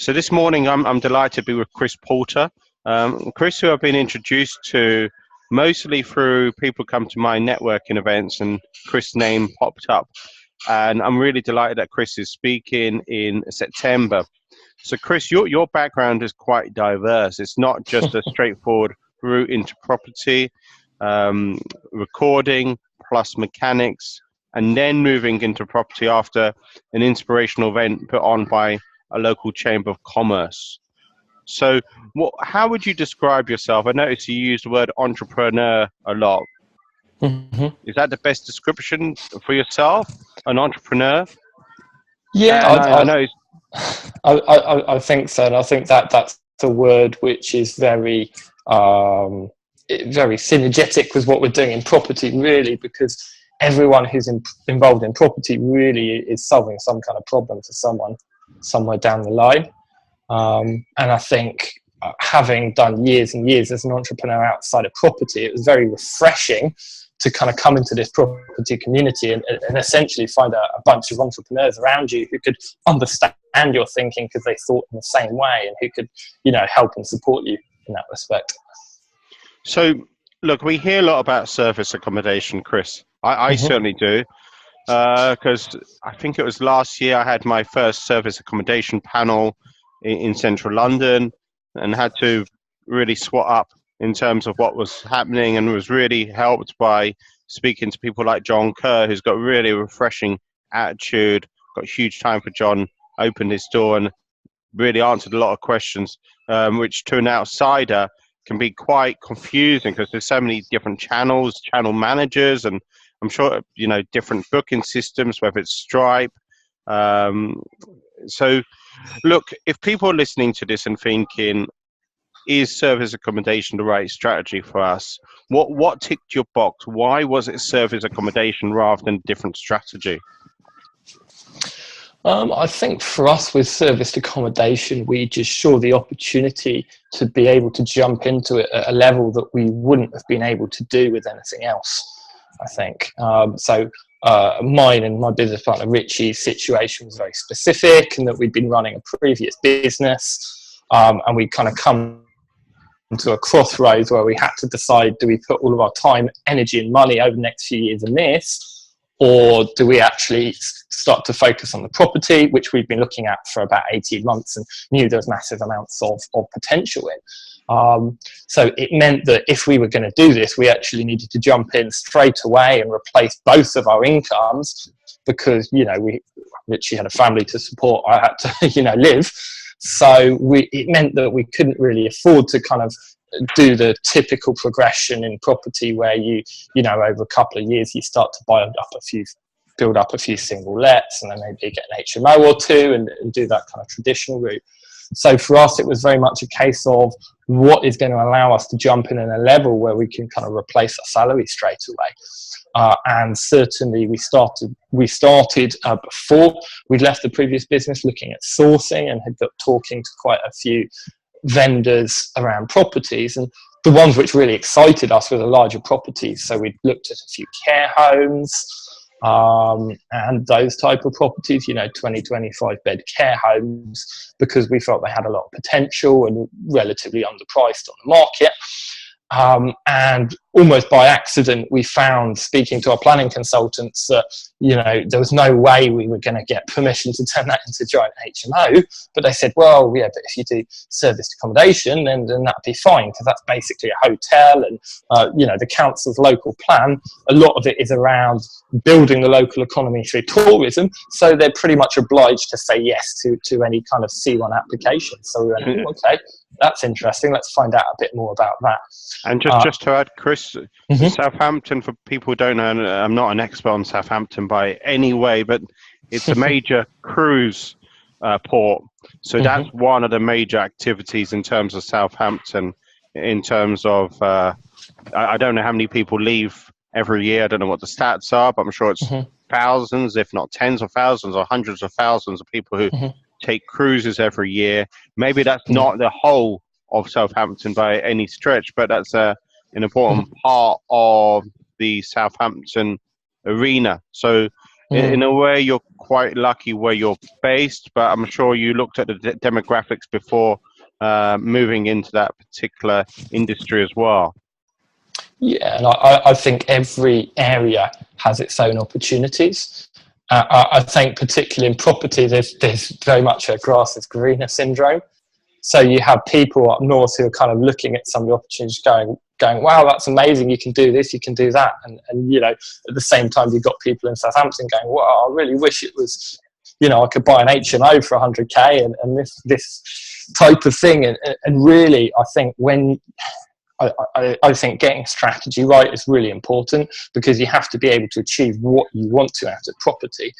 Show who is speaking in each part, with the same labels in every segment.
Speaker 1: So this morning, I'm delighted to be with Chris Porter. Chris, who I've been introduced to mostly through people come to my networking events, and Chris' name popped up. And I'm really delighted that Chris is speaking in September. So Chris, your background is quite diverse. It's not just a straightforward route into property, recording plus mechanics, and then moving into property after an inspirational event put on by a local chamber of commerce. So how would you describe yourself? I noticed you use the word entrepreneur a lot. Is that the best description for yourself, an entrepreneur?
Speaker 2: Yeah,
Speaker 1: I know.
Speaker 2: I think so, and I think that's a word which is very very synergetic with what we're doing in property, really, because everyone who's involved in property really is solving some kind of problem for someone somewhere down the line. And I think having done years and years as an entrepreneur outside of property, it was very refreshing to kind of come into this property community and essentially find a bunch of entrepreneurs around you who could understand your thinking because they thought in the same way, and who could, help and support you in that respect.
Speaker 1: So, look, we hear a lot about service accommodation, Chris. I certainly do, because I think it was last year I had my first service accommodation panel in central London and had to really swat up in terms of what was happening, and was really helped by speaking to people like John Kerr, who's got really refreshing attitude, got huge time for John, opened his door and really answered a lot of questions, which to an outsider can be quite confusing because there's so many different channel managers, and I'm sure, different booking systems, whether it's Stripe. So look, if people are listening to this and thinking, is service accommodation the right strategy for us? What ticked your box? Why was it service accommodation rather than a different strategy?
Speaker 2: I think for us with serviced accommodation, we just saw the opportunity to be able to jump into it at a level that we wouldn't have been able to do with anything else, I think. Mine and my business partner Richie's situation was very specific, in that we'd been running a previous business, and we kind of come to a crossroads where we had to decide, do we put all of our time, energy and money over the next few years in this, or do we actually start to focus on the property, which we've been looking at for about 18 months and knew there was massive amounts of potential in. So it meant that if we were going to do this, we actually needed to jump in straight away and replace both of our incomes, because, Richie had a family to support, I had to, live. So it meant that we couldn't really afford to kind of do the typical progression in property where over a couple of years you start to build up a few single lets, and then maybe get an HMO or two and do that kind of traditional route. So for us, it was very much a case of what is going to allow us to jump in at a level where we can kind of replace our salary straight away. And certainly we started before we'd left the previous business looking at sourcing, and had got talking to quite a few vendors around properties, and the ones which really excited us were the larger properties. So we looked at a few care homes, and those type of properties, 20, 25 bed care homes, because we felt they had a lot of potential and relatively underpriced on the market. And almost by accident, we found, speaking to our planning consultants, that there was no way we were going to get permission to turn that into giant HMO. But they said, well, yeah, but if you do serviced accommodation, then that'd be fine, because that's basically a hotel, and the council's local plan, a lot of it is around building the local economy through tourism. So they're pretty much obliged to say yes to any kind of C1 application. So we went, okay, that's interesting. Let's find out a bit more about that.
Speaker 1: And just to add, Chris, Southampton, for people who don't know, I'm not an expert on Southampton by any way, but it's a major cruise port. So that's one of the major activities in terms of Southampton, in terms of, I don't know how many people leave every year. I don't know what the stats are, but I'm sure it's thousands, if not tens of thousands or hundreds of thousands of people who take cruises every year. Maybe that's not the whole of Southampton by any stretch, but that's an important part of the Southampton arena. So In a way, you're quite lucky where you're based, but I'm sure you looked at the demographics before moving into that particular industry as well.
Speaker 2: Yeah, and I think every area has its own opportunities. I think particularly in property, there's very much a grass is greener syndrome. So you have people up north who are kind of looking at some of the opportunities going, wow, that's amazing, you can do this, you can do that. And you know, at the same time, you've got people in Southampton going, wow, I really wish it was, you know, I could buy an HMO for 100k and this type of thing. And really, I think I think getting strategy right is really important, because you have to be able to achieve what you want to out of property.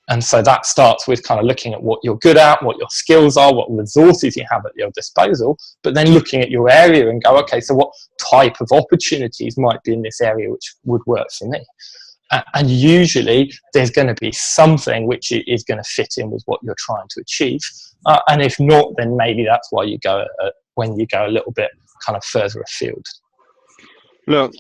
Speaker 2: And so that starts with kind of looking at what you're good at, what your skills are, what resources you have at your disposal, but then looking at your area and go, okay, so what type of opportunities might be in this area which would work for me? And usually there's going to be something which is going to fit in with what you're trying to achieve. And if not, then maybe that's why you go when you go a little bit kind of further afield.
Speaker 1: Look,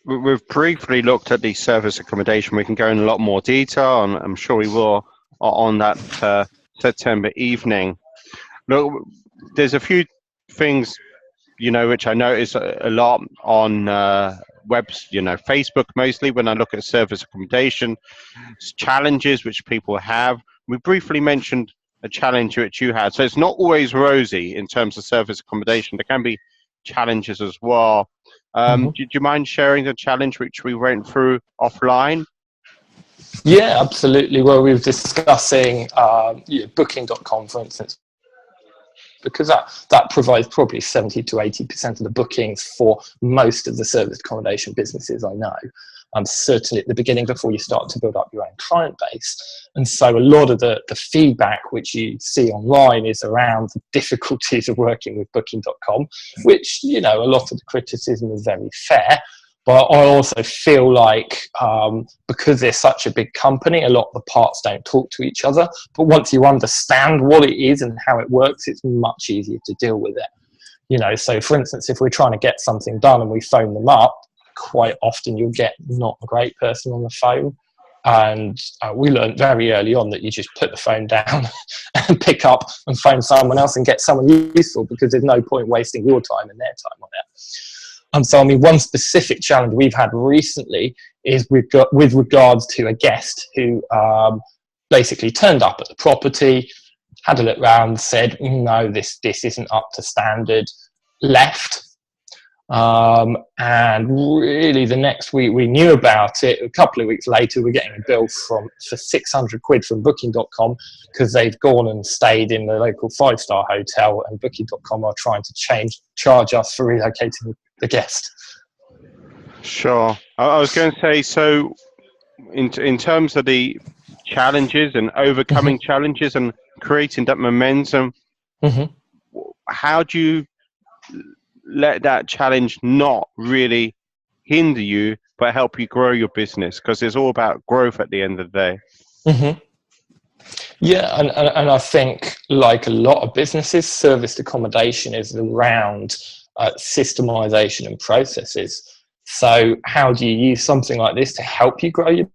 Speaker 1: we've briefly looked at the service accommodation. We can go in a lot more detail, and I'm sure we will on that September evening. Look, there's a few things, you know, which I notice a lot on webs, you know, Facebook mostly, when I look at service accommodation, challenges which people have. We briefly mentioned a challenge which you had. So it's not always rosy in terms of service accommodation. There can be challenges as well. Do you mind sharing the challenge which we went through offline?
Speaker 2: Yeah, absolutely. Well, we were discussing booking.com, for instance, because that provides probably 70 to 80% of the bookings for most of the service accommodation businesses I know. Certainly at the beginning, before you start to build up your own client base. And so a lot of the feedback which you see online is around the difficulties of working with booking.com, which, you know, a lot of the criticism is very fair. But I also feel like because they're such a big company, a lot of the parts don't talk to each other. But once you understand what it is and how it works, it's much easier to deal with it. You know, so for instance, if we're trying to get something done and we phone them up, quite often you'll get not a great person on the phone. And we learned very early on that you just put the phone down and pick up and phone someone else and get someone useful, because there's no point wasting your time and their time on it. So, I mean, one specific challenge we've had recently is with regards to a guest who basically turned up at the property, had a look round, said, no, this isn't up to standard, left. And really the next week we knew about it. A couple of weeks later, we're getting a bill for 600 quid from booking.com, because they've gone and stayed in the local 5-star hotel, and booking.com are trying to charge us for relocating the guest.
Speaker 1: Sure. I was going to say, so in terms of the challenges and overcoming challenges and creating that momentum, how do you let that challenge not really hinder you, but help you grow your business? Because it's all about growth at the end of the day.
Speaker 2: Yeah, and I think, like a lot of businesses, serviced accommodation is around systemization and processes. So how do you use something like this to help you grow your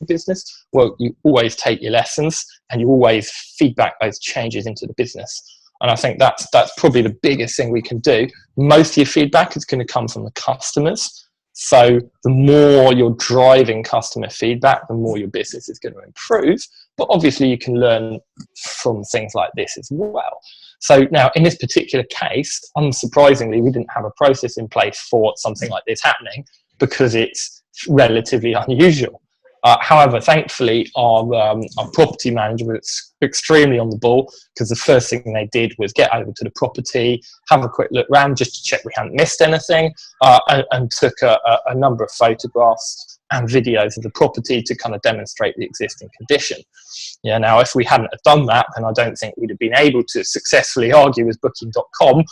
Speaker 2: business? Well, you always take your lessons and you always feedback those changes into the business. And I think that's probably the biggest thing we can do. Most of your feedback is going to come from the customers. So the more you're driving customer feedback, the more your business is going to improve. But obviously you can learn from things like this as well. So now in this particular case, unsurprisingly, we didn't have a process in place for something like this happening, because it's relatively unusual. However, thankfully, our property manager was extremely on the ball, because the first thing they did was get over to the property, have a quick look around just to check we hadn't missed anything, and took a number of photographs and videos of the property to kind of demonstrate the existing condition. Yeah, now, if we hadn't have done that, then I don't think we'd have been able to successfully argue with booking.com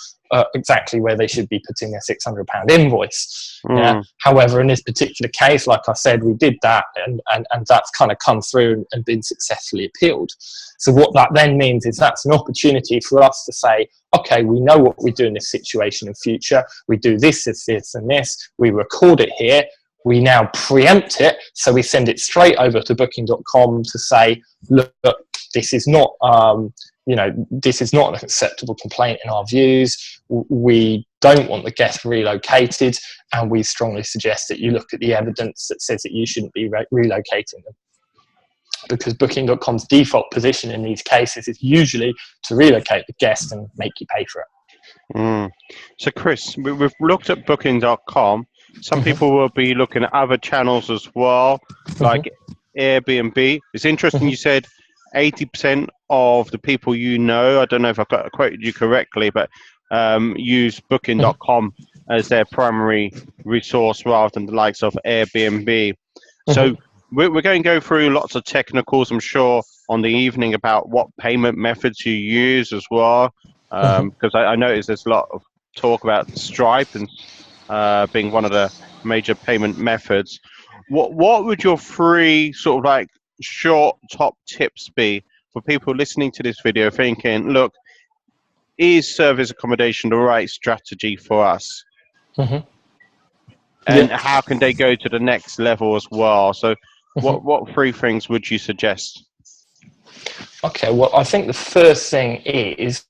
Speaker 2: exactly where they should be putting their £600 invoice. Yeah. However, in this particular case, like I said, we did that, and that's kind of come through and been successfully appealed. So what that then means is that's an opportunity for us to say, okay, we know what we do in this situation in future. We do this, this, this, and this. We record it here. We now preempt it, so we send it straight over to Booking.com to say, look, this is not, this is not an acceptable complaint in our views. We don't want the guest relocated, and we strongly suggest that you look at the evidence that says that you shouldn't be relocating them. Because Booking.com's default position in these cases is usually to relocate the guest and make you pay for it.
Speaker 1: So, Chris, we've looked at Booking.com. Some people will be looking at other channels as well, like Airbnb. It's interesting you said 80% of the people you know, I don't know if I've quoted you correctly, but use Booking.com as their primary resource rather than the likes of Airbnb. So we're going to go through lots of technicals, I'm sure, on the evening about what payment methods you use as well, because I noticed there's a lot of talk about Stripe and being one of the major payment methods. What would your 3 sort of like short top tips be for people listening to this video thinking, look, is service accommodation the right strategy for us? And how can they go to the next level as well? So what 3 things would you suggest?
Speaker 2: Okay, well, I think the first thing is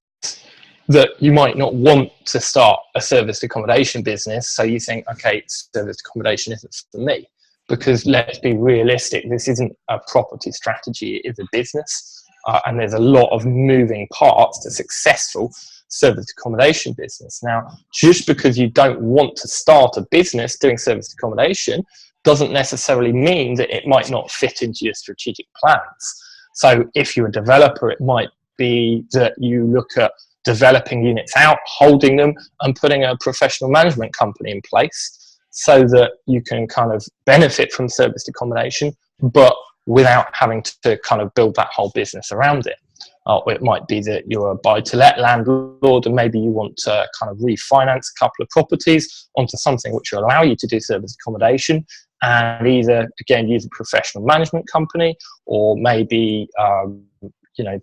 Speaker 2: that you might not want to start a serviced accommodation business. So you think, okay, serviced accommodation isn't for me. Because let's be realistic, this isn't a property strategy, it is a business. And there's a lot of moving parts to successful serviced accommodation business. Now, just because you don't want to start a business doing serviced accommodation doesn't necessarily mean that it might not fit into your strategic plans. So if you're a developer, it might be that you look at developing units out, holding them, and putting a professional management company in place so that you can kind of benefit from serviced accommodation, but without having to kind of build that whole business around it. It might be that you're a buy-to-let landlord and maybe you want to kind of refinance a couple of properties onto something which will allow you to do serviced accommodation and either, again, use a professional management company or maybe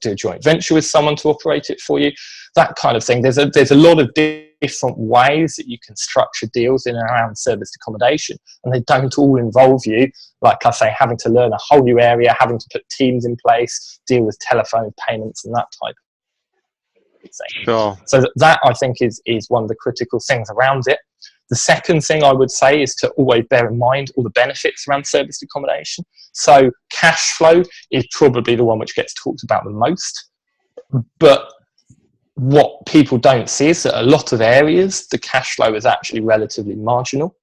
Speaker 2: do a joint venture with someone to operate it for you, that kind of thing. There's a lot of different ways that you can structure deals in and around serviced accommodation, and they don't all involve you, like I say, having to learn a whole new area, having to put teams in place, deal with telephone payments and that type of thing.
Speaker 1: Sure.
Speaker 2: So that I think is one of the critical things around it. The second thing I would say is to always bear in mind all the benefits around serviced accommodation. So cash flow is probably the one which gets talked about the most. But what people don't see is that a lot of areas, the cash flow is actually relatively marginal.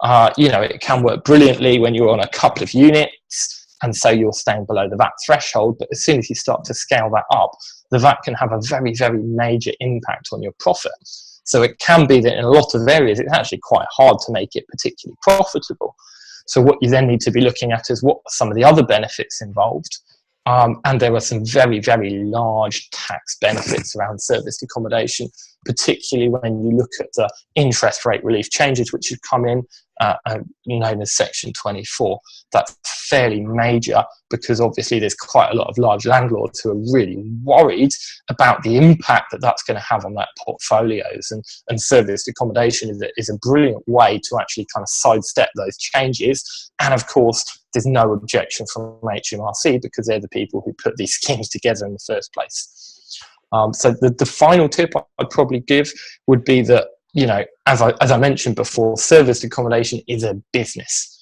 Speaker 2: It can work brilliantly when you're on a couple of units, and so you're staying below the VAT threshold. But as soon as you start to scale that up, the VAT can have a very, very major impact on your profit. So it can be that in a lot of areas, it's actually quite hard to make it particularly profitable. So what you then need to be looking at is what are some of the other benefits involved. And there are some very, very large tax benefits around serviced accommodation, particularly when you look at the interest rate relief changes which have come in, known as Section 24. That's fairly major because obviously there's quite a lot of large landlords who are really worried about the impact that that's going to have on their portfolios. And serviced accommodation is a brilliant way to actually kind of sidestep those changes. And of course, there's no objection from HMRC because they're the people who put these schemes together in the first place. So the final tip I'd probably give would be that, as I mentioned before, serviced accommodation is a business,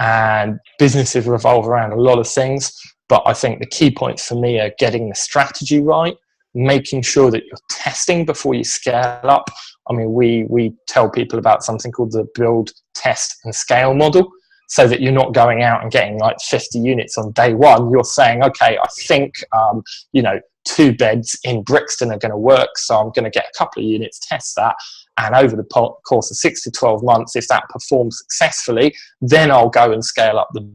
Speaker 2: and businesses revolve around a lot of things. But I think the key points for me are getting the strategy right, making sure that you're testing before you scale up. I mean, we tell people about something called the build, test, and scale model. So that you're not going out and getting like 50 units on day one. You're saying, okay, I think, 2 beds in Brixton are going to work. So I'm going to get a couple of units, test that. And over the course of 6 to 12 months, if that performs successfully, then I'll go and scale up the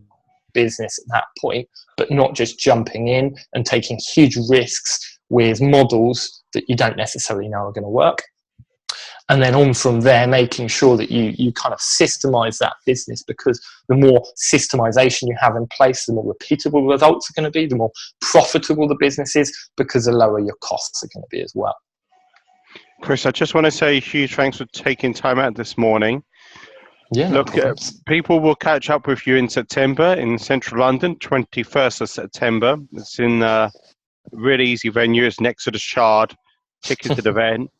Speaker 2: business at that point, but not just jumping in and taking huge risks with models that you don't necessarily know are going to work. And then on from there, making sure that you kind of systemize that business, because the more systemization you have in place, the more repeatable results are going to be, the more profitable the business is, because the lower your costs are going to be as well.
Speaker 1: Chris, I just want to say a huge thanks for taking time out this morning.
Speaker 2: Yeah, no
Speaker 1: Look,
Speaker 2: problems.
Speaker 1: people will catch up with you in September in central London, 21st of September. It's in a really easy venue. It's next to the Shard, ticketed event.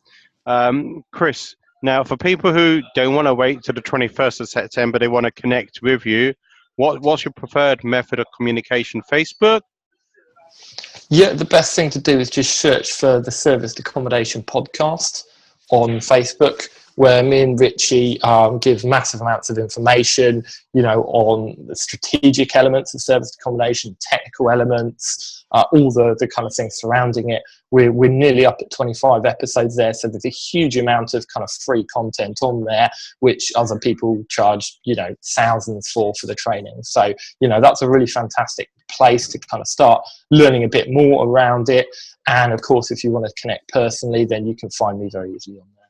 Speaker 1: Chris, now for people who don't want to wait till the 21st of September, they want to connect with you. What's your preferred method of communication? Facebook?
Speaker 2: Yeah, the best thing to do is just search for the Serviced Accommodation podcast on Facebook, where me and Richie give massive amounts of information, on the strategic elements of serviced accommodation, technical elements, all the kind of things surrounding it. We're nearly up at 25 episodes there, so there's a huge amount of kind of free content on there, which other people charge, thousands for the training. So, that's a really fantastic place to kind of start learning a bit more around it. And of course, if you want to connect personally, then you can find me very easily on there.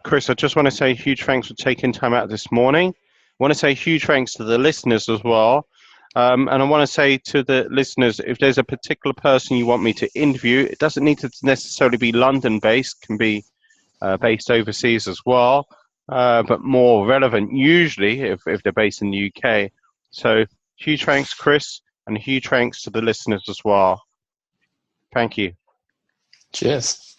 Speaker 1: Chris, I just want to say a huge thanks for taking time out this morning. I want to say huge thanks to the listeners as well. And I want to say to the listeners, if there's a particular person you want me to interview, it doesn't need to necessarily be London-based, can be based overseas as well, but more relevant usually if they're based in the UK. So huge thanks, Chris, and huge thanks to the listeners as well. Thank you.
Speaker 2: Cheers.